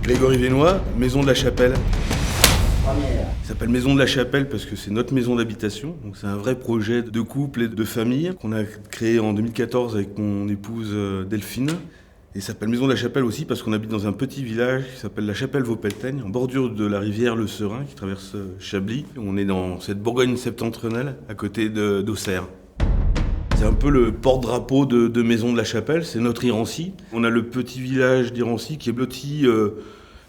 Grégory Vénois, Maison de la Chapelle. Ça s'appelle Maison de la Chapelle parce que c'est notre maison d'habitation. Donc c'est un vrai projet de couple et de famille qu'on a créé en 2014 avec mon épouse Delphine. Et ça s'appelle Maison de la Chapelle aussi parce qu'on habite dans un petit village qui s'appelle la Chapelle-Vaupeltaigne, en bordure de la rivière Le Serein qui traverse Chablis. On est dans cette Bourgogne septentrionale à côté d'Auxerre. C'est un peu le porte-drapeau de Maison de la Chapelle, c'est notre Irancy. On a le petit village d'Irancy qui est blotti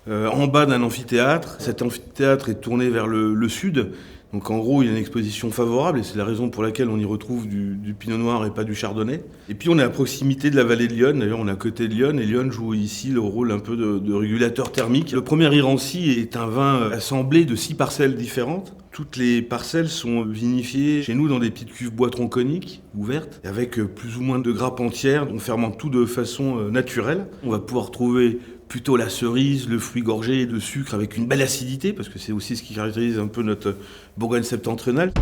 en bas d'un amphithéâtre. Cet amphithéâtre est tourné vers le sud. Donc en gros, il y a une exposition favorable et c'est la raison pour laquelle on y retrouve du pinot noir et pas du chardonnay. Et puis on est à proximité de la vallée de l'Yonne, d'ailleurs on est à côté de l'Yonne et l'Yonne joue ici le rôle un peu de régulateur thermique. Le premier Irancy est un vin assemblé de 6 parcelles différentes. Toutes les parcelles sont vinifiées chez nous dans des petites cuves bois tronconiques ouvertes avec plus ou moins de grappes entières. On fermente tout de façon naturelle. On va pouvoir trouver plutôt la cerise, le fruit gorgé de sucre avec une belle acidité, parce que c'est aussi ce qui caractérise un peu notre Bourgogne septentrionale.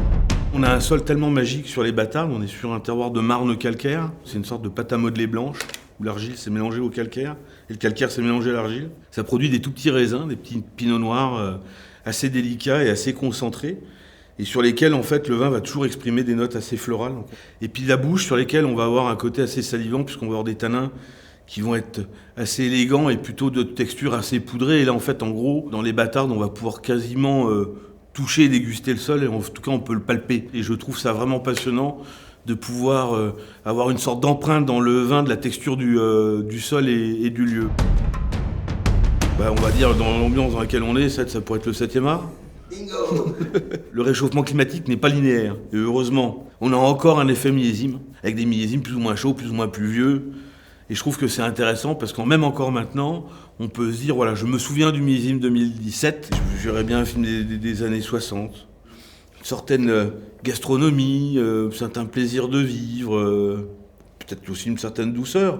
On a un sol tellement magique sur les Bâtardes, on est sur un terroir de marne calcaire. C'est une sorte de pâte à modeler blanche, où l'argile s'est mélangée au calcaire, et le calcaire s'est mélangé à l'argile. Ça produit des tout petits raisins, des petits pinots noirs assez délicats et assez concentrés, et sur lesquels en fait le vin va toujours exprimer des notes assez florales. Et puis la bouche sur lesquelles on va avoir un côté assez salivant, puisqu'on va avoir des tanins qui vont être assez élégants et plutôt de texture assez poudrée. Et là, en fait, en gros, dans les Bâtardes, on va pouvoir quasiment toucher et déguster le sol, et en tout cas, on peut le palper. Et je trouve ça vraiment passionnant de pouvoir avoir une sorte d'empreinte dans le vin de la texture du sol et du lieu. On va dire, dans l'ambiance dans laquelle on est, ça pourrait être le 7e art. Bingo. Le réchauffement climatique n'est pas linéaire, et heureusement. On a encore un effet millésime, avec des millésimes plus ou moins chauds, plus ou moins pluvieux. Et je trouve que c'est intéressant parce qu'en même encore maintenant, on peut se dire, voilà, je me souviens du millésime 2017, j'aurais bien un film des années 60. Une certaine gastronomie, un certain plaisir de vivre, peut-être aussi une certaine douceur.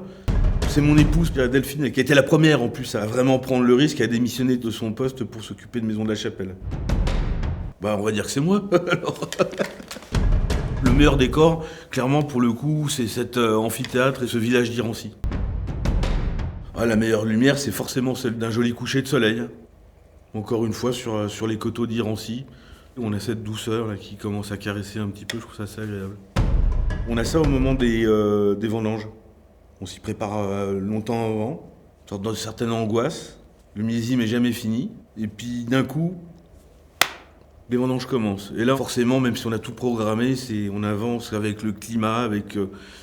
C'est mon épouse, Delphine, qui a été la première en plus à vraiment prendre le risque, à démissionner de son poste pour s'occuper de Maison de la Chapelle. On va dire que c'est moi, alors. Le meilleur décor, clairement, pour le coup, c'est cet amphithéâtre et ce village d'Irancy. La meilleure lumière, c'est forcément celle d'un joli coucher de soleil. Encore une fois, sur les coteaux d'Irancy. On a cette douceur là, qui commence à caresser un petit peu, je trouve ça assez agréable. On a ça au moment des vendanges. On s'y prépare longtemps avant, une sorte de certaine angoisse. Le millésime n'est jamais fini. Et puis, d'un coup, les vendanges commencent. Et là, forcément, même si on a tout programmé, on avance avec le climat, avec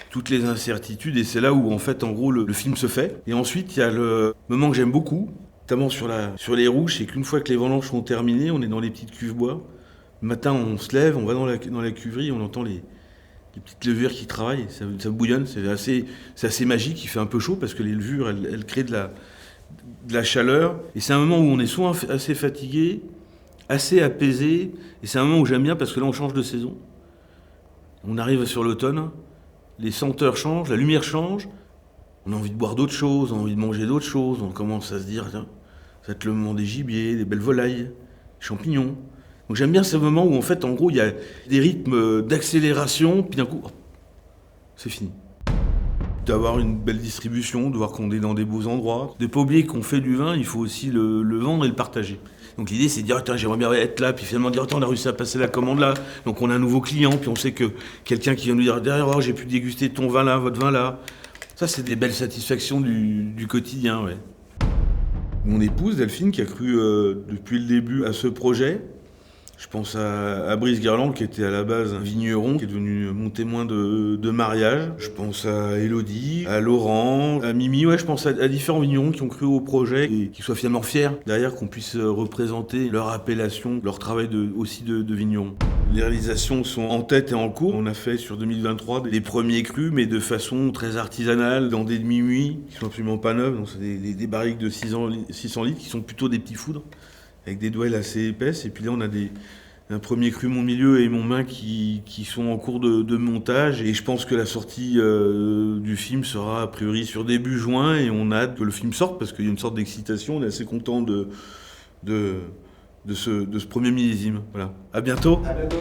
toutes les incertitudes. Et c'est là où, en fait, en gros, le film se fait. Et ensuite, il y a le moment que j'aime beaucoup, notamment sur les rouges, c'est qu'une fois que les vendanges sont terminées, on est dans les petites cuves bois. Le matin, on se lève, on va dans la cuverie, on entend les petites levures qui travaillent. Ça bouillonne, c'est assez magique. Il fait un peu chaud parce que les levures, elles créent de la chaleur. Et c'est un moment où on est soit assez fatigué, assez apaisé, et c'est un moment où j'aime bien parce que là on change de saison. On arrive sur l'automne, les senteurs changent, la lumière change, on a envie de boire d'autres choses, on a envie de manger d'autres choses, on commence à se dire, tiens, ça va être le moment des gibiers, des belles volailles, des champignons. Donc j'aime bien ce moment où en fait, en gros, il y a des rythmes d'accélération, puis d'un coup, c'est fini. D'avoir une belle distribution, de voir qu'on est dans des beaux endroits. De ne pas oublier qu'on fait du vin, il faut aussi le vendre et le partager. Donc l'idée c'est de dire, attends, j'aimerais bien être là, puis finalement dire, attends, on a réussi à passer la commande là, donc on a un nouveau client, puis on sait que quelqu'un qui vient nous dire, derrière, oh, j'ai pu déguster ton vin là, votre vin là. Ça, c'est des belles satisfactions du quotidien, ouais. Mon épouse, Delphine, qui a cru depuis le début à ce projet. Je pense à Brice Garland, qui était à la base un vigneron, qui est devenu mon témoin de mariage. Je pense à Élodie, à Laurent, à Mimi. Ouais, je pense à différents vignerons qui ont cru au projet et qui soient finalement fiers derrière qu'on puisse représenter leur appellation, leur travail aussi de vigneron. Les réalisations sont en tête et en cours. On a fait sur 2023 des premiers crus, mais de façon très artisanale, dans des demi-muits qui sont absolument pas neuves. Donc c'est des barriques de 600 litres qui sont plutôt des petits foudres, avec des douelles assez épaisses. Et puis là, on a un premier cru Mon Milieu et Mon Main qui sont en cours de montage. Et je pense que la sortie du film sera a priori sur début juin. Et on a hâte que le film sorte parce qu'il y a une sorte d'excitation. On est assez content de ce premier millésime. Voilà. À bientôt. À bientôt.